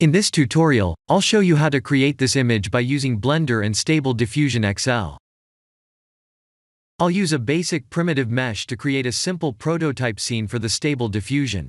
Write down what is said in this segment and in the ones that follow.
In this tutorial, I'll show you how to create this image by using Blender and Stable Diffusion XL. I'll use a basic primitive mesh to create a simple prototype scene for the Stable Diffusion.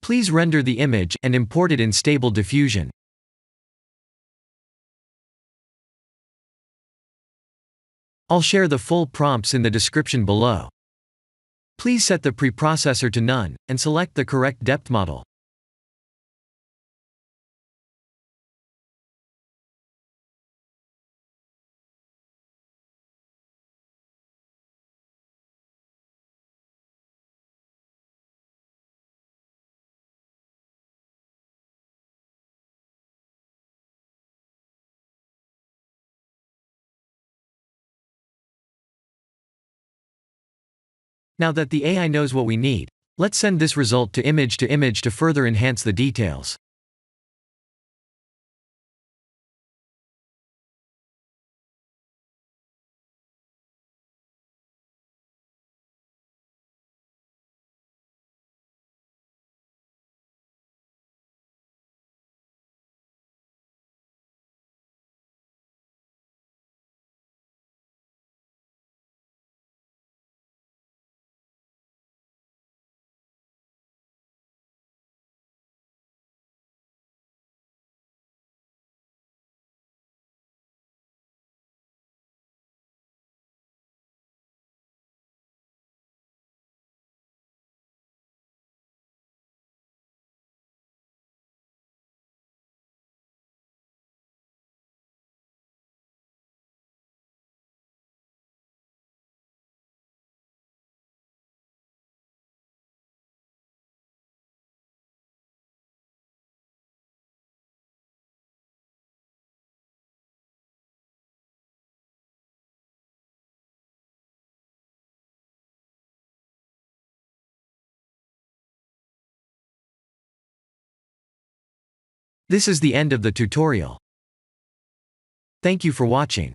Please render the image and import it in Stable Diffusion. I'll share the full prompts in the description below. Please set the preprocessor to none, and select the correct depth model. Now that the AI knows what we need, let's send this result to image to further enhance the details. This is the end of the tutorial. Thank you for watching.